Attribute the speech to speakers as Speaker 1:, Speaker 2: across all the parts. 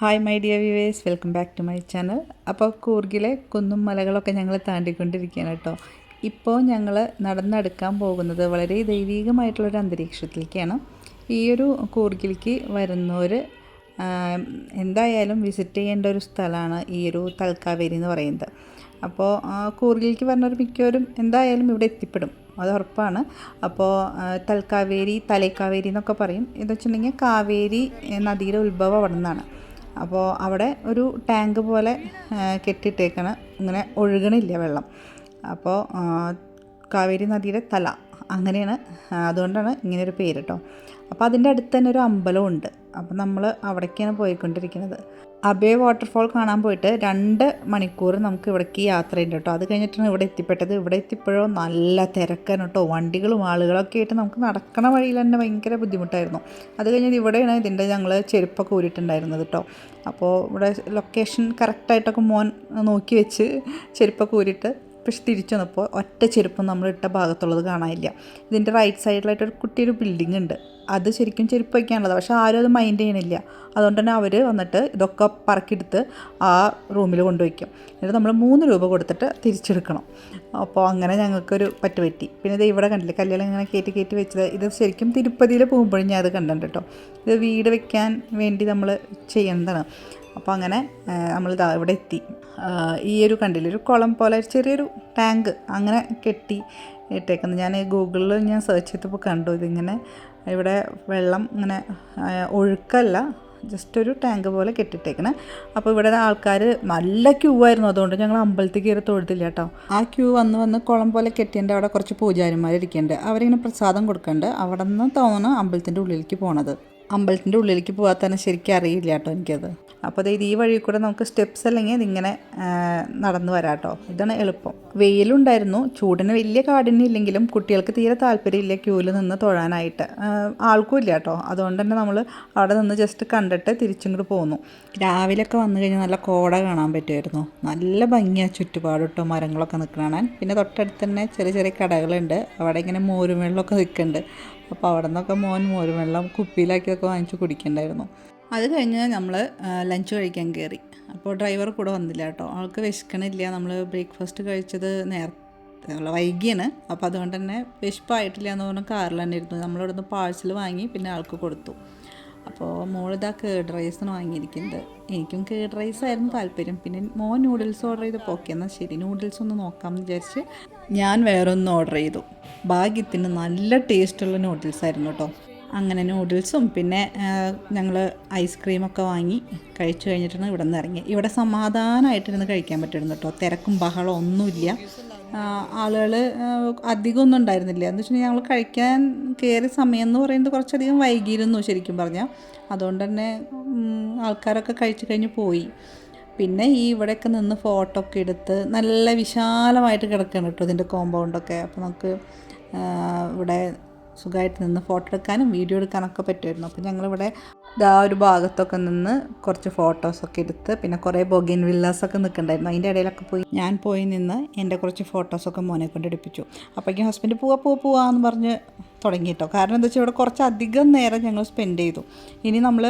Speaker 1: Hi my dear viewers, welcome back to my channel. അപ്പോൾ കൂർഗിലെ കുന്നും മലകളൊക്കെ ഞങ്ങൾ താണ്ടിക്കൊണ്ടിരിക്കുകയാണ് കേട്ടോ. ഇപ്പോൾ ഞങ്ങൾ നടന്നെടുക്കാൻ പോകുന്നത് വളരെ ദൈവികമായിട്ടുള്ളൊരു അന്തരീക്ഷത്തിലേക്കാണ്. ഈ ഒരു കൂർഗിലേക്ക് വരുന്നവർ എന്തായാലും വിസിറ്റ് ചെയ്യേണ്ട ഒരു സ്ഥലമാണ് ഈ ഒരു തൽക്കാവേരി എന്ന് പറയുന്നത്. അപ്പോൾ കൂർഗിലേക്ക് വരുന്നവർ മിക്കവരും എന്തായാലും ഇവിടെ എത്തിപ്പെടും, അത് ഉറപ്പാണ്. അപ്പോൾ തൽക്കാവേരി, തലേക്കാവേരി എന്നൊക്കെ പറയും. എന്ന് വെച്ചിട്ടുണ്ടെങ്കിൽ കാവേരി നദിയുടെ ഉത്ഭവം അവിടെ നിന്നാണ്. അപ്പോൾ അവിടെ ഒരു ടാങ്ക് പോലെ കെട്ടിയിട്ടേക്കാണ്, ഇങ്ങനെ ഒഴുകണില്ല വെള്ളം. അപ്പോൾ കാവേരി നദിയുടെ തല അങ്ങനെയാണ്, അതുകൊണ്ടാണ് ഇങ്ങനെയൊരു പേര് കേട്ടോ. അപ്പോൾ അതിൻ്റെ അടുത്ത് തന്നെ ഒരു അമ്പലമുണ്ട്. അപ്പോൾ നമ്മൾ അവിടേക്കാണ് പോയിക്കൊണ്ടിരിക്കുന്നത്. അബേ വാട്ടർഫോൾ കാണാൻ പോയിട്ട് 2 മണിക്കൂർ നമുക്ക് ഇവിടേക്ക് യാത്രയുണ്ട് കേട്ടോ. അത് കഴിഞ്ഞിട്ടാണ് ഇവിടെ എത്തിപ്പെട്ടത്. ഇവിടെ എത്തിയപ്പോഴോ നല്ല തിരക്കാണ് കേട്ടോ. വണ്ടികളും ആളുകളൊക്കെ ആയിട്ട് നമുക്ക് നടക്കണ വഴിയിൽ തന്നെ ഭയങ്കര ബുദ്ധിമുട്ടായിരുന്നു. അത് കഴിഞ്ഞത് ഇവിടെയാണ് ഇതിൻ്റെ ഞങ്ങൾ ചെരുപ്പൊക്കെ ഊരിയിട്ടുണ്ടായിരുന്നത് കേട്ടോ. അപ്പോൾ ഇവിടെ ലൊക്കേഷൻ കറക്റ്റായിട്ടൊക്കെ മോൻ നോക്കി വെച്ച് ചെരുപ്പൊക്കെ ഊരിയിട്ട്, പക്ഷെ തിരിച്ചു വന്നപ്പോൾ ഒറ്റ ചെരുപ്പം നമ്മൾ ഇട്ട ഭാഗത്തുള്ളത് കാണാനില്ല. ഇതിൻ്റെ റൈറ്റ് സൈഡിലായിട്ടൊരു കുട്ടിയൊരു ബിൽഡിംഗ് ഉണ്ട്. അത് ശരിക്കും ചെരുപ്പ് വയ്ക്കാനുള്ളത്, പക്ഷേ ആരും അത് മൈൻഡ് ചെയ്യണില്ല. അതുകൊണ്ട് തന്നെ അവർ വന്നിട്ട് ഇതൊക്കെ പറക്കിയെടുത്ത് ആ റൂമിൽ കൊണ്ടുവയ്ക്കും. എന്നിട്ട് നമ്മൾ 3 രൂപ കൊടുത്തിട്ട് തിരിച്ചെടുക്കണം. അപ്പോൾ അങ്ങനെ ഞങ്ങൾക്കൊരു പറ്റി. പിന്നെ ഇത് ഇവിടെ കണ്ടില്ലേ, കല്യാണം ഇങ്ങനെ കയറ്റി വെച്ചത്. ഇത് ശരിക്കും തിരുപ്പതിയിൽ പോകുമ്പോഴും ഞാൻ അത് കണ്ടിട്ടുണ്ട് കേട്ടോ. ഇത് വീട് വെക്കാൻ വേണ്ടി നമ്മൾ ചെയ്യുന്നതാണ്. അപ്പോൾ അങ്ങനെ നമ്മളിതാ ഇവിടെ എത്തി. ഈ ഒരു കണ്ടില്ല, ഒരു കുളം പോലെ ചെറിയൊരു ടാങ്ക് അങ്ങനെ കെട്ടി ഇട്ടേക്കുന്നത്. ഞാൻ ഗൂഗിളിൽ സെർച്ച് ചെയ്തപ്പോൾ കണ്ടു. ഇതിങ്ങനെ ഇവിടെ വെള്ളം ഇങ്ങനെ ഒഴുക്കല്ല, ജസ്റ്റ് ഒരു ടാങ്ക് പോലെ കെട്ടിട്ടേക്കണേ. അപ്പോൾ ഇവിടെ ആൾക്കാർ നല്ല ക്യൂ ആയിരുന്നു. അതുകൊണ്ട് ഞങ്ങൾ അമ്പലത്തിൽ കയറി തൊഴുതില്ല കേട്ടോ. ആ ക്യൂ വന്ന് കുളം പോലെ കെട്ടിയതിൻ്റെ അവിടെ കുറച്ച് പൂജാരിമാർ ഇരിക്കുന്നുണ്ട്. അവരിങ്ങനെ പ്രസാദം കൊടുക്കുന്നുണ്ട്. അവിടെ നിന്ന് തോന്നുന്നു അമ്പലത്തിൻ്റെ ഉള്ളിലേക്ക് പോണത്. അമ്പലത്തിൻ്റെ ഉള്ളിലേക്ക് പോകാൻ തന്നെ ശരിക്കും അറിയില്ല കേട്ടോ എനിക്കത്. അപ്പോൾ അതായത് ഈ വഴി കൂടെ നമുക്ക് സ്റ്റെപ്സ് അല്ലെങ്കിൽ ഇതിങ്ങനെ നടന്നു വരാം കേട്ടോ. ഇതാണ് എളുപ്പം. വെയിലുണ്ടായിരുന്നു, ചൂടിന് വലിയ കാഠിന്യം ഇല്ലെങ്കിലും കുട്ടികൾക്ക് തീരെ താല്പര്യമില്ല ക്യൂവിൽ നിന്ന് തൊഴാനായിട്ട്. ആൾക്കും ഇല്ല കേട്ടോ. അതുകൊണ്ട് തന്നെ നമ്മൾ അവിടെ നിന്ന് ജസ്റ്റ് കണ്ടിട്ട് തിരിച്ചിങ്ങോട്ട് പോന്നു. രാവിലെയൊക്കെ വന്നു കഴിഞ്ഞാൽ നല്ല കോട കാണാൻ പറ്റുമായിരുന്നു. നല്ല ഭംഗിയാണ് ചുറ്റുപാട് കേട്ടോ, മരങ്ങളൊക്കെ നിൽക്കണ. പിന്നെ തൊട്ടടുത്ത് തന്നെ ചെറിയ കടകളുണ്ട്. അവിടെ ഇങ്ങനെ മോരും വെള്ളമൊക്കെ നിൽക്കുന്നുണ്ട്. അപ്പോൾ അവിടെ നിന്നൊക്കെ മോൻ മോരും വെള്ളം കുപ്പിയിലാക്കിയൊക്കെ വാങ്ങിച്ച് കുടിക്കണ്ടായിരുന്നു. അത് കഴിഞ്ഞ് നമ്മൾ ലഞ്ച് കഴിക്കാൻ കയറി. അപ്പോൾ ഡ്രൈവർ കൂടെ വന്നില്ല കേട്ടോ. ആൾക്ക് വിശക്കണില്ല. നമ്മൾ ബ്രേക്ക്ഫാസ്റ്റ് കഴിച്ചത് വൈകിയാണ്. അപ്പോൾ അതുകൊണ്ട് തന്നെ വിശപ്പായിട്ടില്ല എന്ന് പറഞ്ഞാൽ കാറിൽ തന്നെ ഇരുന്നു. നമ്മളിവിടെ നിന്ന് പാഴ്സൽ വാങ്ങി പിന്നെ ആൾക്ക് കൊടുത്തു. അപ്പോൾ മോളിതാ കേർഡ് റൈസാണ് വാങ്ങിയിരിക്കുന്നത്. എനിക്കും കേർഡ് റൈസായിരുന്നു താല്പര്യം. പിന്നെ മോൻ നൂഡിൽസ് ഓർഡർ ചെയ്തപ്പോൾ ഓക്കെ, എന്നാൽ ശരി നൂഡിൽസ് ഒന്ന് നോക്കാമെന്ന് വിചാരിച്ച് ഞാൻ വേറൊന്ന് ഓർഡർ ചെയ്തു. ഭാഗ്യത്തിന് നല്ല ടേസ്റ്റുള്ള നൂഡിൽസായിരുന്നു കേട്ടോ. അങ്ങനെ നൂഡിൽസും പിന്നെ ഞങ്ങൾ ഐസ്ക്രീമൊക്കെ വാങ്ങി കഴിച്ചു കഴിഞ്ഞിട്ടാണ് ഇവിടെ നിന്ന് ഇറങ്ങി. ഇവിടെ സമാധാനമായിട്ടിരുന്ന് കഴിക്കാൻ പറ്റുമായിരുന്നു കേട്ടോ. തിരക്കും ബഹളം ഒന്നുമില്ല. ആളുകൾ അധികമൊന്നും ഉണ്ടായിരുന്നില്ല. എന്ന് വെച്ചിട്ടുണ്ടെങ്കിൽ ഞങ്ങൾ കഴിക്കാൻ കയറിയ സമയം എന്ന് പറയുന്നത് കുറച്ചധികം വൈകിയിരുന്നു ശരിക്കും പറഞ്ഞാൽ. അതുകൊണ്ട് തന്നെ ആൾക്കാരൊക്കെ കഴിച്ച് കഴിഞ്ഞ് പോയി. പിന്നെ ഈ ഇവിടെയൊക്കെ നിന്ന് ഫോട്ടോ ഒക്കെ എടുത്ത് നല്ല വിശാലമായിട്ട് കിടക്കുകയാണ് കേട്ടോ ഇതിൻ്റെ കോമ്പൗണ്ടൊക്കെ. അപ്പോൾ നമുക്ക് ഇവിടെ സുഖമായിട്ട് നിന്ന് ഫോട്ടോ എടുക്കാനും വീഡിയോ എടുക്കാനൊക്കെ പറ്റുമായിരുന്നു. അപ്പോൾ ഞങ്ങളിവിടെ ഒരു ഭാഗത്തൊക്കെ നിന്ന് കുറച്ച് ഫോട്ടോസൊക്കെ എടുത്ത്, പിന്നെ കുറേ ബൊഗൈൻ വില്ലാസൊക്കെ നിൽക്കുന്നുണ്ടായിരുന്നു. അതിൻ്റെ ഇടയിലൊക്കെ ഞാൻ പോയി നിന്ന് എൻ്റെ കുറച്ച് ഫോട്ടോസൊക്കെ മോനെ കൊണ്ട് എടുപ്പിച്ചു. അപ്പോഴേക്കും ഹസ്ബൻഡ് പോവാന്ന് പറഞ്ഞ് തുടങ്ങി കേട്ടോ. കാരണം എന്താ വെച്ചാൽ ഇവിടെ കുറച്ചധികം നേരം ഞങ്ങൾ സ്പെൻഡ് ചെയ്തു. ഇനി നമ്മൾ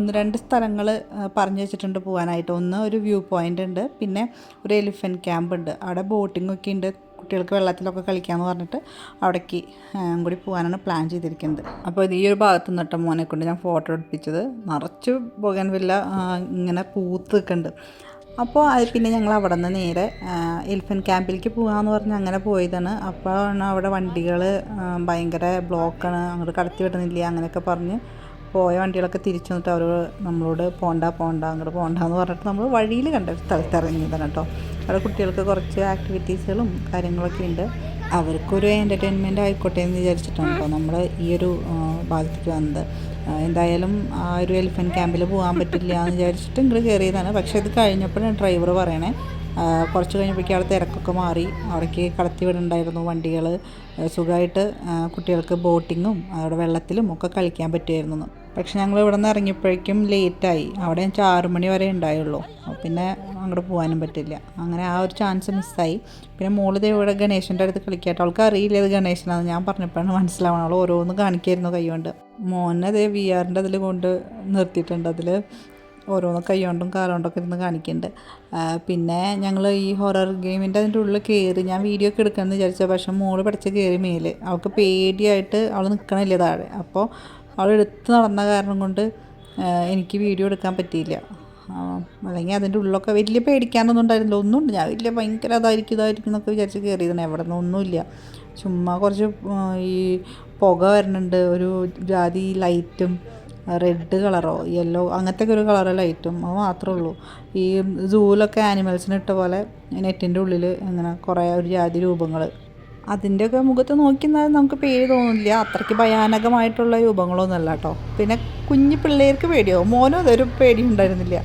Speaker 1: 1-2 സ്ഥലങ്ങൾ പറഞ്ഞു വെച്ചിട്ടുണ്ട് പോകാനായിട്ട്. ഒന്ന് ഒരു വ്യൂ പോയിൻ്റ് ഉണ്ട്, പിന്നെ ഒരു എലിഫൻറ്റ് ക്യാമ്പ് ഉണ്ട്. അവിടെ ബോട്ടിങ്ങൊക്കെ ഉണ്ട്. കുട്ടികൾക്ക് വെള്ളത്തിലൊക്കെ കളിക്കാമെന്ന് പറഞ്ഞിട്ട് അവിടേക്ക് കൂടി പോകാനാണ് പ്ലാൻ ചെയ്തിരിക്കുന്നത്. അപ്പോൾ ഈ ഒരു ഭാഗത്ത് നിന്നിട്ട് മോനെ കൊണ്ട് ഞാൻ ഫോട്ടോ എടുപ്പിച്ചത്. നിറച്ച് ബൊഗൈൻവില്ല ഇങ്ങനെ പൂത്ത് നിൽക്കുന്നുണ്ട്. അപ്പോൾ അത് പിന്നെ ഞങ്ങൾ അവിടെ നിന്ന് നേരെ എലിഫൻറ്റ് ക്യാമ്പിലേക്ക് പോകാമെന്ന് പറഞ്ഞ് അങ്ങനെ പോയതാണ്. അപ്പോഴാണ് അവിടെ വണ്ടികൾ ഭയങ്കര ബ്ലോക്കാണ്, അങ്ങോട്ട് കടത്തി വിടുന്നില്ല അങ്ങനെയൊക്കെ പറഞ്ഞ് പോയ വണ്ടികളൊക്കെ തിരിച്ചു വന്നിട്ട് അവർ നമ്മളോട് പോണ്ട അങ്ങോട്ട് പോകണ്ടെന്ന് പറഞ്ഞിട്ട് നമ്മൾ വഴിയിൽ കണ്ട സ്ഥലത്ത് ഇറങ്ങിയതാണ് കേട്ടോ. അവിടെ കുട്ടികൾക്ക് കുറച്ച് ആക്ടിവിറ്റീസുകളും കാര്യങ്ങളൊക്കെ ഉണ്ട്. അവർക്കൊരു എൻ്റർടൈൻമെൻറ്റ് ആയിക്കോട്ടെ എന്ന് വിചാരിച്ചിട്ടാണ് കേട്ടോ നമ്മൾ ഈ ഒരു ഭാഗത്തേക്ക് വന്നത്. എന്തായാലും ആ ഒരു എലിഫൻറ്റ് ക്യാമ്പിൽ പോകാൻ പറ്റില്ല എന്ന് വിചാരിച്ചിട്ട് ഇങ്ങോട്ട് കയറിയതാണ്. പക്ഷേ ഇത് കഴിഞ്ഞപ്പോഴാണ് ഡ്രൈവർ പറയണേ കുറച്ച് കഴിഞ്ഞപ്പോഴേക്കും അവിടെ തിരക്കൊക്കെ മാറി, അവിടേക്ക് കടത്തി വിടുന്നുണ്ടായിരുന്നു വണ്ടികൾ. സുഖമായിട്ട് കുട്ടികൾക്ക് ബോട്ടിങ്ങും അവിടെ വെള്ളത്തിലും ഒക്കെ കളിക്കാൻ പറ്റുമായിരുന്നു. പക്ഷെ ഞങ്ങൾ ഇവിടെ നിന്ന് ഇറങ്ങിയപ്പോഴേക്കും ലേറ്റായി. അവിടെ 6 മണി വരെ ഉണ്ടായുള്ളൂ. പിന്നെ അങ്ങോട്ട് പോകാനും പറ്റില്ല. അങ്ങനെ ആ ഒരു ചാൻസ് മിസ്സായി. പിന്നെ മോളിത് ഇവിടെ ഗണേശൻ്റെ അടുത്ത് കളിക്കാട്ടോ. അവൾക്ക് അറിയില്ല ഇത് ഗണേശനാണ്. ഞാൻ പറഞ്ഞപ്പോഴാണ് മനസ്സിലാവണം. അവൾ ഓരോന്ന് കാണിക്കായിരുന്നു കൈ കൊണ്ട്. മോനെ അതേ VR അതിൽ കൊണ്ട് നിർത്തിയിട്ടുണ്ട്. അതിൽ ഓരോന്ന് കൈ കൊണ്ടും കാലുകൊണ്ടൊക്കെ ഇരുന്ന് കാണിക്കുന്നുണ്ട്. പിന്നെ ഞങ്ങൾ ഈ ഹൊറർ ഗെയിമിൻ്റെ അതിൻ്റെ ഉള്ളിൽ കയറി ഞാൻ വീഡിയോ ഒക്കെ എടുക്കാമെന്ന് വിചാരിച്ച, പക്ഷേ മോള് പഠിച്ച കയറി മേല് അവൾക്ക് പേടിയായിട്ട് അവൾ നിൽക്കണില്ല താഴെ. അപ്പോൾ അവൾ എടുത്ത് നടന്ന കാരണം കൊണ്ട് എനിക്ക് വീഡിയോ എടുക്കാൻ പറ്റിയില്ല. അല്ലെങ്കിൽ അതിൻ്റെ ഉള്ളിലൊക്കെ വലിയ പേടിക്കാനൊന്നും ഉണ്ടായിരുന്നില്ല. ഒന്നുമുണ്ട്, ഞാൻ വലിയ ഭയങ്കര ഇതായിരിക്കും എന്നൊക്കെ വിചാരിച്ച് കയറിയതാണ്. എവിടെ നിന്നൊന്നുമില്ല, ചുമ്മാ കുറച്ച് ഈ പുക വരുന്നുണ്ട്, ഒരു ജാതി ലൈറ്റും റെഡ് കളറോ യെല്ലോ അങ്ങനത്തെ ഒരു കളർ ലൈറ്റും, അത് മാത്രമേ ഉള്ളൂ. ഈ സൂവിലൊക്കെ ആനിമൽസിന് ഇട്ട പോലെ നെറ്റിൻ്റെ ഉള്ളിൽ ഇങ്ങനെ കുറേ ഒരു ജാതി രൂപങ്ങൾ, അതിൻ്റെയൊക്കെ മുഖത്ത് നോക്കിന്നാൽ നമുക്ക് പേടി തോന്നില്ല. അത്രയ്ക്ക് ഭയാനകമായിട്ടുള്ള രൂപങ്ങളൊന്നുമല്ല കേട്ടോ. പിന്നെ കുഞ്ഞു പിള്ളേർക്ക് പേടിയാവും, മോനും അതൊരു പേടി ഉണ്ടായിരുന്നില്ല.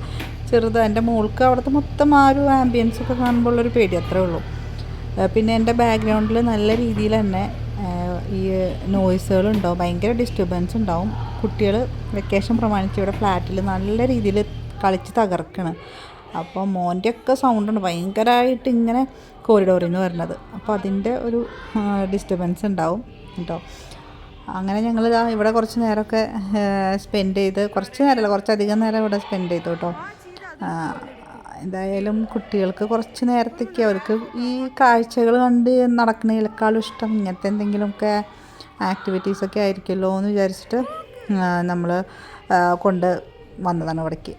Speaker 1: ചെറുത് എൻ്റെ മോൾക്ക് അവിടുത്തെ മൊത്തം ആ ഒരു ആംബിയൻസൊക്കെ കാണുമ്പോൾ ഉള്ളൊരു പേടി അത്രേ ഉള്ളൂ. പിന്നെ എൻ്റെ ബാക്ക്ഗ്രൗണ്ടിൽ നല്ല രീതിയിൽ തന്നെ ഈ നോയ്സുകളുണ്ടാവും, ഭയങ്കര ഡിസ്റ്റർബൻസ് ഉണ്ടാവും. കുട്ടികൾ വെക്കേഷൻ പ്രമാണിച്ച് ഇവിടെ ഫ്ലാറ്റിൽ നല്ല രീതിയിൽ കളിച്ച് തകർക്കണം. അപ്പോൾ മോൻ്റെയൊക്കെ സൗണ്ടുണ്ട് ഭയങ്കരമായിട്ട് ഇങ്ങനെ കോറിഡോറിൽ നിന്ന് വരുന്നത്. അപ്പോൾ അതിൻ്റെ ഒരു ഡിസ്റ്റർബൻസ് ഉണ്ടാവും കേട്ടോ. അങ്ങനെ ഞങ്ങൾ ഇവിടെ കുറച്ച് നേരമൊക്കെ സ്പെൻഡ് ചെയ്ത്, കുറച്ച് നേരമല്ല കുറച്ചധികം നേരം ഇവിടെ സ്പെൻഡ് ചെയ്തു കേട്ടോ. എന്തായാലും കുട്ടികൾക്ക് കുറച്ച് നേരത്തേക്ക് അവർക്ക് ഈ കാഴ്ചകൾ കണ്ട് നടക്കുന്നതിനേക്കാളും ഇഷ്ടം ഇങ്ങനത്തെ എന്തെങ്കിലുമൊക്കെ ആക്ടിവിറ്റീസൊക്കെ ആയിരിക്കുമല്ലോ എന്ന് വിചാരിച്ചിട്ട് നമ്മൾ കൊണ്ട് വന്നതാണ് ഇവിടേക്ക്.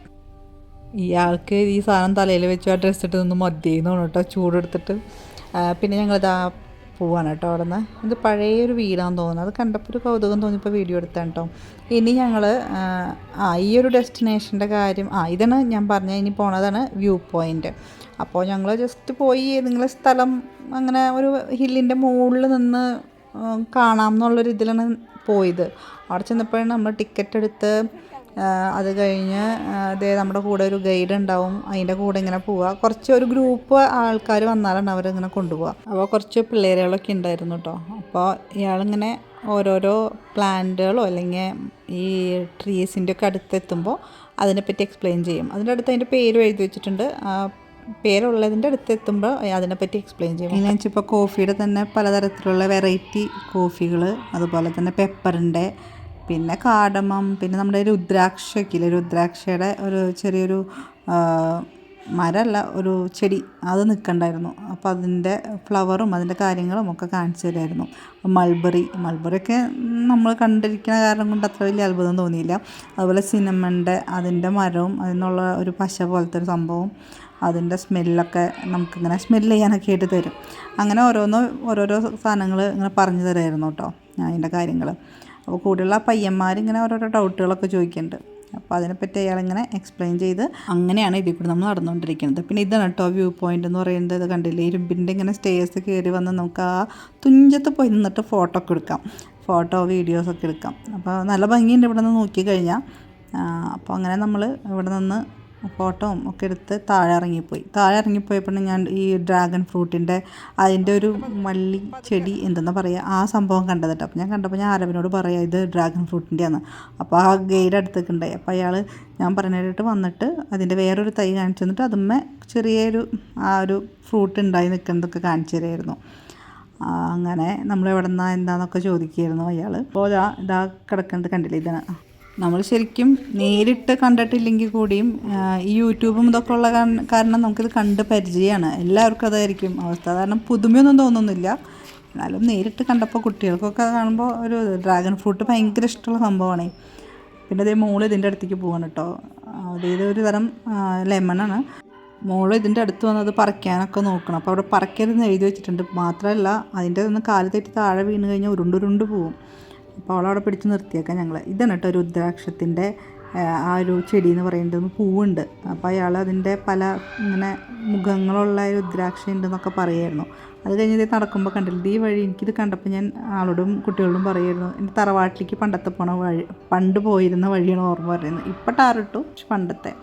Speaker 1: ഇയാൾക്ക് ഈ സാധനം തലയിൽ വെച്ച് ആ ഡ്രസ്സ് ഇട്ട് നിന്ന് മതിയെന്ന് തോന്നുന്നു കേട്ടോ, ചൂടെടുത്തിട്ട്. പിന്നെ ഞങ്ങളിതാ പോവാണ് കേട്ടോ അവിടെ നിന്ന്. ഇത് പഴയൊരു വീടാണെന്ന് തോന്നുന്നു, അത് കണ്ടപ്പോൾ ഒരു കൗതുകം തോന്നിയപ്പോൾ വീഡിയോ എടുത്താണ് കേട്ടോ. ഇനി ഞങ്ങൾ ഈ ഒരു ഡെസ്റ്റിനേഷൻ്റെ കാര്യം ഇതാണ് ഞാൻ പറഞ്ഞത്. ഇനി പോണതാണ് വ്യൂ പോയിൻ്റ്. അപ്പോൾ ഞങ്ങൾ ജസ്റ്റ് പോയി ഏതെങ്കിലും സ്ഥലം അങ്ങനെ ഒരു ഹില്ലിൻ്റെ മുകളിൽ നിന്ന് കാണാം എന്നുള്ളൊരു ഇതിലാണ് പോയത്. അവിടെ ചെന്നപ്പോഴാണ് നമ്മൾ ടിക്കറ്റ് എടുത്ത് അത് കഴിഞ്ഞ് അതേ നമ്മുടെ കൂടെ ഒരു ഗൈഡ് ഉണ്ടാവും, അതിൻ്റെ കൂടെ ഇങ്ങനെ പോവുക. കുറച്ച് ഒരു ഗ്രൂപ്പ് ആൾക്കാർ വന്നാലാണ് അവരിങ്ങനെ കൊണ്ടുപോവുക. അപ്പോൾ കുറച്ച് പിള്ളേരുകളൊക്കെ ഉണ്ടായിരുന്നു കേട്ടോ. അപ്പോൾ ഇയാളിങ്ങനെ ഓരോരോ പ്ലാന്റുകളോ അല്ലെങ്കിൽ ഈ ട്രീസിൻ്റെ ഒക്കെ അടുത്തെത്തുമ്പോൾ അതിനെപ്പറ്റി എക്സ്പ്ലെയിൻ ചെയ്യും. അതിൻ്റെ അടുത്ത് അതിൻ്റെ പേര് എഴുതി വെച്ചിട്ടുണ്ട്. പേരുള്ളതിൻ്റെ അടുത്ത് എത്തുമ്പോൾ അതിനെപ്പറ്റി എക്സ്പ്ലെയിൻ ചെയ്യും. എങ്ങനെയാണെന്ന് വെച്ചാൽ ഇപ്പോൾ കോഫിയുടെ തന്നെ പലതരത്തിലുള്ള വെറൈറ്റി കോഫികൾ, അതുപോലെ തന്നെ പെപ്പറിൻ്റെ, പിന്നെ കാടമം, പിന്നെ നമ്മുടെ രുദ്രാക്ഷയ്ക്ക് ഇല്ലേ, രുദ്രാക്ഷയുടെ ഒരു ചെറിയൊരു മരമല്ല ഒരു ചെടി അത് നിൽക്കണ്ടായിരുന്നു. അപ്പോൾ അതിൻ്റെ ഫ്ലവറും അതിൻ്റെ കാര്യങ്ങളും ഒക്കെ കാണിച്ചു തരുമായിരുന്നു. മൾബറിയൊക്കെ നമ്മൾ കണ്ടിരിക്കുന്ന കാരണം കൊണ്ട് അത്ര വലിയ അത്ഭുതം തോന്നിയില്ല. അതുപോലെ സിനമണിൻ്റെ അതിൻ്റെ മരവും അതിനുള്ള ഒരു പശ പോലത്തെ ഒരു സംഭവം, അതിൻ്റെ സ്മെല്ലൊക്കെ നമുക്കിങ്ങനെ സ്മെല്ല് ചെയ്യാനൊക്കെ ആയിട്ട് തരും. അങ്ങനെ ഓരോരോ സാധനങ്ങൾ ഇങ്ങനെ പറഞ്ഞു തരുമായിരുന്നു കേട്ടോ അതിൻ്റെ കാര്യങ്ങൾ. അപ്പോൾ കൂടെയുള്ള പയ്യന്മാരിങ്ങനെ ഓരോരോ ഡൗട്ടുകളൊക്കെ ചോദിക്കുന്നുണ്ട്. അപ്പോൾ അതിനെപ്പറ്റി അയാളിങ്ങനെ എക്സ്പ്ലെയിൻ ചെയ്ത് അങ്ങനെയാണ് ഇതിൽ കൂടി നമ്മൾ നടന്നുകൊണ്ടിരിക്കുന്നത്. പിന്നെ ഇതാണ് കേട്ടോ വ്യൂ പോയിൻ്റ് എന്ന് പറയുന്നത്. ഇത് കണ്ടില്ലേ, ഇരുമ്പിൻ്റെ ഇങ്ങനെ സ്റ്റേഴ്സ് കയറി വന്ന് നമുക്ക് ആ തുഞ്ചത്ത് പോയി നിന്നിട്ട് ഫോട്ടോ ഒക്കെ എടുക്കാം, വീഡിയോസൊക്കെ എടുക്കാം. അപ്പോൾ നല്ല ഭംഗിയുണ്ട് ഇവിടെ നിന്ന് നോക്കിക്കഴിഞ്ഞാൽ. അപ്പോൾ അങ്ങനെ നമ്മൾ ഇവിടെ നിന്ന് ഫോട്ടോയും ഒക്കെ എടുത്ത് താഴെ ഇറങ്ങിപ്പോയപ്പോഴാണ് ഞാൻ ഈ ഡ്രാഗൺ ഫ്രൂട്ടിൻ്റെ അതിൻ്റെ ഒരു വള്ളി ചെടി എന്തെന്നാ പറയുക ആ സംഭവം കണ്ടത് കേട്ടോ. അപ്പോൾ ഞാൻ ആരവനോട് പറയാം ഇത് ഡ്രാഗൺ ഫ്രൂട്ടിൻ്റെയാണ്. അപ്പോൾ ആ ഗൈഡ് അടുത്തൊക്കെ ഉണ്ടായി. അപ്പോൾ അയാൾ ഞാൻ പറഞ്ഞിട്ട് വന്നിട്ട് അതിൻ്റെ വേറൊരു തൈ കാണിച്ചു തന്നിട്ട് അതുമ്മേ ചെറിയൊരു ആ ഒരു ഫ്രൂട്ട് ഉണ്ടായി നിൽക്കുന്നതൊക്കെ കാണിച്ചു തരുമായിരുന്നു. അങ്ങനെ നമ്മൾ എവിടെ നിന്നാണ് എന്താണെന്നൊക്കെ ചോദിക്കുമായിരുന്നു അയാൾ. അപ്പോൾ ഇതാ കിടക്കുന്നത് കണ്ടില്ലേ, ഇതാണ്. നമ്മൾ ശരിക്കും നേരിട്ട് കണ്ടിട്ടില്ലെങ്കിൽ കൂടിയും ഈ യൂട്യൂബും ഇതൊക്കെ ഉള്ള കാരണം നമുക്കിത് കണ്ട് പരിചയമാണ്. എല്ലാവർക്കും അതായിരിക്കും അവസ്ഥ. കാരണം പുതുമയൊന്നും തോന്നുന്നില്ല. എന്നാലും നേരിട്ട് കണ്ടപ്പോൾ കുട്ടികൾക്കൊക്കെ കാണുമ്പോൾ ഒരു ഡ്രാഗൺ ഫ്രൂട്ട് ഭയങ്കര ഇഷ്ടമുള്ള സംഭവമാണ്. പിന്നെ അതേ മോള് ഇതിൻ്റെ അടുത്തേക്ക് പോവാണ് കേട്ടോ. അതായത് ഒരു തരം ലെമണാണ്. മോള് ഇതിൻ്റെ അടുത്ത് വന്നത് പറിക്കാനൊക്കെ നോക്കണം. അപ്പോൾ അവിടെ പറിക്കരുതെന്ന് എഴുതി വെച്ചിട്ടുണ്ട്. മാത്രമല്ല അതിൻ്റെ ഒന്ന് കാല് തെറ്റി താഴെ വീണ് കഴിഞ്ഞാൽ ഉരുണ്ട് പോവും. അപ്പോൾ അവളവിടെ പിടിച്ച് നിർത്തിയേക്കാം ഞങ്ങൾ. ഇതാണ് കേട്ടോ രുദ്രാക്ഷത്തിൻ്റെ ആ ഒരു ചെടി എന്ന് പറയുന്നത്. പൂവുണ്ട്. അപ്പോൾ അയാൾ അതിൻ്റെ പല ഇങ്ങനെ മുഖങ്ങളുള്ള രുദ്രാക്ഷ ഉണ്ടെന്നൊക്കെ പറയുമായിരുന്നു. അത് കഴിഞ്ഞ് നടക്കുമ്പോൾ കണ്ടില്ല ഈ വഴി, എനിക്കിത് കണ്ടപ്പോൾ ഞാൻ ആളോടും കുട്ടികളോടും പറയുമായിരുന്നു എൻ്റെ തറവാട്ടിലേക്ക് പണ്ട് പോയിരുന്ന വഴിയാണ് ഓർമ്മ പറയുന്നത്. ഇപ്പം ടാറിട്ടു, പക്ഷെ പണ്ടത്തെ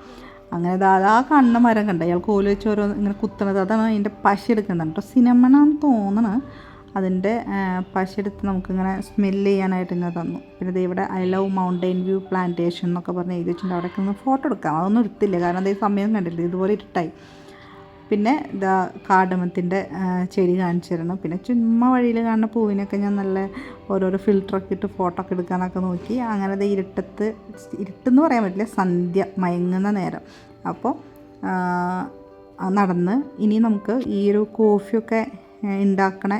Speaker 1: അങ്ങനെ ആ കണ്ണ മരം കണ്ട അയാൾ കോല് വെച്ച് ഓരോ ഇങ്ങനെ കുത്തണത്, അതാണ് അതിൻ്റെ പശ എടുക്കുന്നത് കേട്ടോ. സിനമണാന്ന് തോന്നണം. അതിൻ്റെ പശയെടുത്ത് നമുക്കിങ്ങനെ സ്മെല്ല് ചെയ്യാനായിട്ട് ഇങ്ങനെ തന്നു. പിന്നെ ഇവിടെ I love mountain view plantation എന്നൊക്കെ പറഞ്ഞ് എഴുതി വെച്ചിട്ടുണ്ട്. അവിടേക്ക് ഒന്ന് ഫോട്ടോ എടുക്കാം. അതൊന്നും എടുത്തില്ല കാരണം അതേ സമയം കണ്ടില്ല, ഇതുപോലെ ഇരുട്ടായി. പിന്നെ ഇതാ കാടമത്തിൻ്റെ ചെടി കാണിച്ചു തരണം. പിന്നെ ചുമ്മാ വഴിയിൽ കാണുന്ന പൂവിനൊക്കെ ഞാൻ നല്ല ഓരോരോ ഫിൽറ്ററൊക്കെ ഇട്ട് ഫോട്ടോ ഒക്കെ എടുക്കാനൊക്കെ നോക്കി. അങ്ങനെ അത് ഇരുട്ടെന്ന് പറയാൻ പറ്റില്ല, സന്ധ്യ മയങ്ങുന്ന നേരം. അപ്പോൾ നടന്ന് ഇനി നമുക്ക് ഈ ഒരു കോഫിയൊക്കെ ഉണ്ടാക്കണ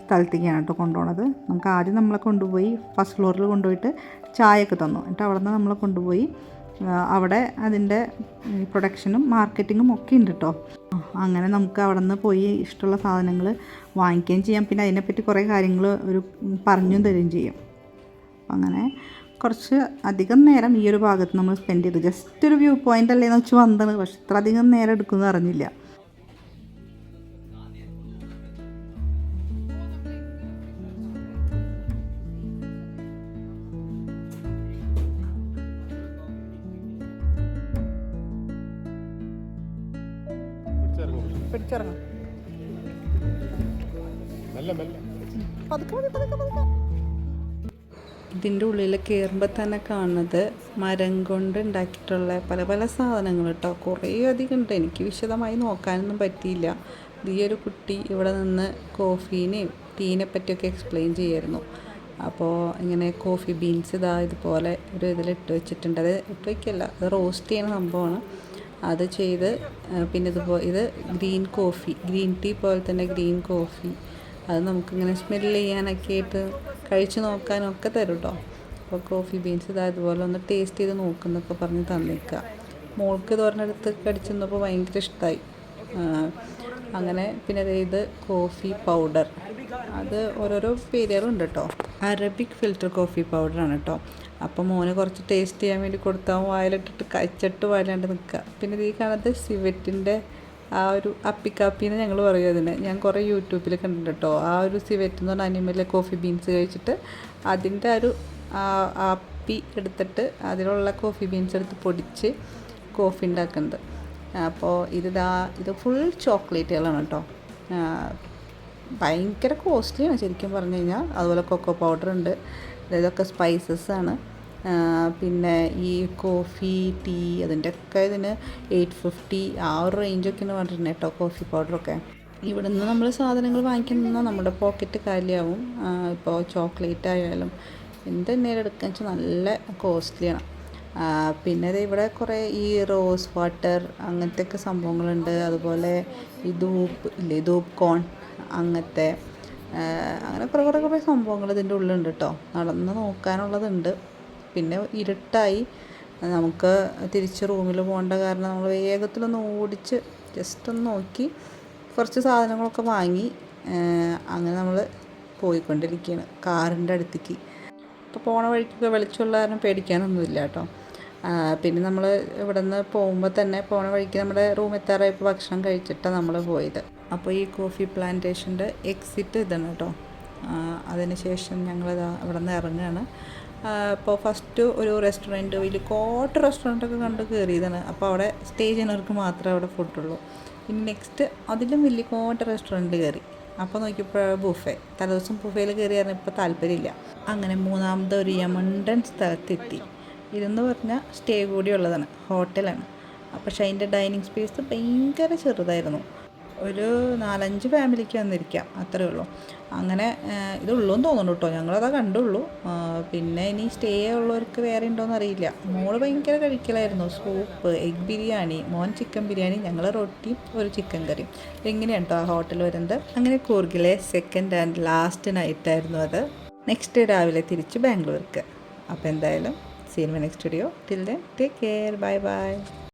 Speaker 1: സ്ഥലത്തേക്കാണ് കേട്ടോ കൊണ്ടുപോകണത്. നമുക്ക് ആദ്യം നമ്മളെ കൊണ്ടുപോയി ഫസ്റ്റ് ഫ്ലോറിൽ കൊണ്ടുപോയിട്ട് ചായയൊക്കെ തന്നു. എന്നിട്ട് അവിടെ നിന്ന് നമ്മളെ കൊണ്ടുപോയി അവിടെ അതിൻ്റെ പ്രൊഡക്ഷനും മാർക്കറ്റിങ്ങും ഒക്കെ ഉണ്ട് കേട്ടോ. അങ്ങനെ നമുക്ക് അവിടെ നിന്ന് പോയി ഇഷ്ടമുള്ള സാധനങ്ങൾ വാങ്ങിക്കുകയും ചെയ്യാം. പിന്നെ അതിനെപ്പറ്റി കുറേ കാര്യങ്ങൾ പറഞ്ഞും തരികയും ചെയ്യും. അങ്ങനെ കുറച്ച് അധികം നേരം ഈ ഒരു ഭാഗത്ത് നമ്മൾ സ്പെൻഡ് ചെയ്തു. ജസ്റ്റ് ഒരു വ്യൂ പോയിൻ്റ് അല്ലേന്ന് വെച്ച് വന്നത്, പക്ഷെ ഇത്ര അധികം നേരം എടുക്കുമെന്ന് അറിഞ്ഞില്ല. പിടിച്ചിറങ്ങും. ഇതിൻ്റെ ഉള്ളിൽ കയറുമ്പോൾ തന്നെ കാണുന്നത് മരം കൊണ്ട് ഉണ്ടാക്കിയിട്ടുള്ള പല പല സാധനങ്ങൾ കേട്ടോ. കുറേ അധികം ഉണ്ട്. എനിക്ക് വിശദമായി നോക്കാനൊന്നും പറ്റിയില്ല. ഈ ഒരു കുട്ടി ഇവിടെ നിന്ന് കോഫീനെയും ടീനെ പറ്റിയൊക്കെ എക്സ്പ്ലെയിൻ ചെയ്യായിരുന്നു. അപ്പോൾ ഇങ്ങനെ കോഫി ബീൻസ് ഇതുപോലെ ഒരു ഇതിലിട്ട് വെച്ചിട്ടുണ്ട്. അത് ഇട്ട് വയ്ക്കല്ല, അത് റോസ്റ്റ് ചെയ്യുന്ന സംഭവമാണ്. അത് ചെയ്ത് പിന്നെ ഇത് ഗ്രീൻ ടീ പോലെ തന്നെ ഗ്രീൻ കോഫി. അത് നമുക്കിങ്ങനെ സ്മെല്ല് ചെയ്യാനൊക്കെ ആയിട്ട് കഴിച്ച് നോക്കാനൊക്കെ തരും കേട്ടോ. അപ്പോൾ കോഫി ബീൻസ് ഇതുപോലെ ഒന്ന് ടേസ്റ്റ് ചെയ്ത് നോക്കുന്നൊക്കെ പറഞ്ഞ് തന്നേക്കുക. മോൾക്ക് ഇത് പറഞ്ഞെടുത്ത് കടിച്ചു തന്നപ്പോൾ ഭയങ്കര ഇഷ്ടമായി. അങ്ങനെ പിന്നെ ഇത് കോഫി പൗഡർ, അത് ഓരോരോ പേരുകളുണ്ട് കേട്ടോ. അറബിക് ഫിൽറ്റർ കോഫി പൗഡറാണ് കേട്ടോ. അപ്പോൾ മോന് കുറച്ച് ടേസ്റ്റ് ചെയ്യാൻ വേണ്ടി കൊടുത്താൽ വായിലിട്ടിട്ട് കഴിച്ചിട്ട് വായിലാണ്ട് നിൽക്കുക. പിന്നെ ഈ കാണുന്നത് സിവറ്റിൻ്റെ ആ ഒരു അപ്പിക്കാപ്പിന്ന് ഞങ്ങൾ പറയും അതിന്. ഞാൻ കുറേ യൂട്യൂബിൽ കണ്ടിട്ടുണ്ട് കേട്ടോ. ആ ഒരു സിവറ്റ് എന്ന് പറഞ്ഞാൽ അനിമലിലെ കോഫി ബീൻസ് കഴിച്ചിട്ട് അതിൻ്റെ ഒരു അപ്പി എടുത്തിട്ട് അതിലുള്ള കോഫി ബീൻസ് എടുത്ത് പൊടിച്ച് കോഫി ഉണ്ടാക്കുന്നുണ്ട്. അപ്പോൾ ഇത് ഫുൾ ചോക്ലേറ്റുകളാണ് കേട്ടോ. ഭയങ്കര കോസ്റ്റ്ലിയാണ് ശരിക്കും പറഞ്ഞു കഴിഞ്ഞാൽ. അതുപോലെ കൊക്കോ പൗഡർ ഉണ്ട്. ഇതൊക്കെ സ്പൈസസ് ആണ്. പിന്നെ ഈ കോഫി ടീ അതിൻ്റെയൊക്കെ ഇതിന് 850 ആ ഒരു റേഞ്ചൊക്കെയാണ് പറഞ്ഞിട്ടുണ്ട് കേട്ടോ. കോഫി പൗഡറൊക്കെ ഇവിടെ നിന്ന് നമ്മൾ സാധനങ്ങൾ വാങ്ങിക്കുന്ന നമ്മുടെ പോക്കറ്റ് കാലിയാവും. ഇപ്പോൾ ചോക്ലേറ്റ് ആയാലും എന്തെന്നേരം എടുക്കുക വെച്ചാൽ നല്ല കോസ്റ്റ്ലിയാണ്. പിന്നെ ഇവിടെ കുറേ ഈ റോസ് വാട്ടർ അങ്ങനത്തെയൊക്കെ സംഭവങ്ങളുണ്ട്. അതുപോലെ ഈ ധൂപ്പ് കോൺ അങ്ങനത്തെ അങ്ങനെ കുറേ സംഭവങ്ങൾ ഇതിൻ്റെ ഉള്ളിലുണ്ട് കേട്ടോ. നടന്ന് നോക്കാനുള്ളതുണ്ട്. പിന്നെ ഇരുട്ടായി, നമുക്ക് തിരിച്ച് റൂമിൽ പോകേണ്ട കാരണം നമ്മൾ വേഗത്തിലൊന്ന് ഓടിച്ച് ജസ്റ്റ് ഒന്ന് നോക്കി കുറച്ച് സാധനങ്ങളൊക്കെ വാങ്ങി അങ്ങനെ നമ്മൾ പോയിക്കൊണ്ടിരിക്കുകയാണ് കാറിൻ്റെ അടുത്തേക്ക്. ഇപ്പോൾ പോണ വഴിക്കൊക്കെ വെളിച്ചമുള്ള കാരണം പേടിക്കാനൊന്നുമില്ല കേട്ടോ. പിന്നെ നമ്മൾ ഇവിടെ നിന്ന് പോകുമ്പോൾ തന്നെ പോണ വഴിക്ക് നമ്മുടെ റൂം എത്താറായപ്പോൾ ഭക്ഷണം കഴിച്ചിട്ടാണ് നമ്മൾ പോയത്. അപ്പോൾ ഈ കോഫി പ്ലാന്റേഷൻ്റെ എക്സിറ്റ് ഇതാണ് കേട്ടോ. അതിന് ശേഷം ഞങ്ങളിതാ ഇവിടെ നിന്ന് ഇറങ്ങുകയാണ്. അപ്പോൾ ഫസ്റ്റ് ഒരു റെസ്റ്റോറൻറ്റ്, വലിയ കോട്ട റെസ്റ്റോറൻറ്റൊക്കെ കണ്ട് കയറിയതാണ്. അപ്പോൾ അവിടെ സ്റ്റേ ചെയ്യുന്നവർക്ക് മാത്രമേ അവിടെ ഫുഡുള്ളൂ. പിന്നെ നെക്സ്റ്റ് അതിലും വലിയ കോട്ട റെസ്റ്റോറൻറ്റ് കയറി. അപ്പോൾ നോക്കിയപ്പോൾ ബുഫേ, തലേദിവസം ബുഫേയിൽ കയറിയായിരുന്നു, ഇപ്പോൾ താല്പര്യമില്ല. അങ്ങനെ മൂന്നാമത്തെ ഒരു യമണ്ടൻ സ്ഥലത്തെത്തി. ഇതെന്ന് പറഞ്ഞാൽ സ്റ്റേ കൂടിയുള്ളതാണ്, ഹോട്ടലാണ്. പക്ഷേ അതിൻ്റെ ഡൈനിങ് സ്പേസ് ഭയങ്കര ചെറുതായിരുന്നു. ഒരു 4-5 ഫാമിലിക്ക് വന്നിരിക്കാം, അത്രയേ ഉള്ളൂ. അങ്ങനെ ഇതുള്ളൂ എന്ന് തോന്നുന്നു കേട്ടോ. ഞങ്ങളതാ കണ്ടുള്ളൂ. പിന്നെ ഇനി സ്റ്റേ ഉള്ളവർക്ക് വേറെ ഉണ്ടോയെന്ന് അറിയില്ല. മോള് ഭയങ്കര കഴിക്കലായിരുന്നു. സൂപ്പ്, എഗ് ബിരിയാണി, മോൻ ചിക്കൻ ബിരിയാണി, ഞങ്ങൾ റൊട്ടിയും ഒരു ചിക്കൻ കറിയും. ഇങ്ങനെയാണ് കേട്ടോ ആ ഹോട്ടൽ വരുന്നത്. അങ്ങനെ കൂർഗിലെ സെക്കൻഡ് ആൻഡ് ലാസ്റ്റ് നൈറ്റായിരുന്നു അത്. നെക്സ്റ്റ് രാവിലെ തിരിച്ച് ബാംഗ്ലൂർക്ക്. അപ്പോൾ എന്തായാലും see you in my next video. Till then, take care. Bye bye.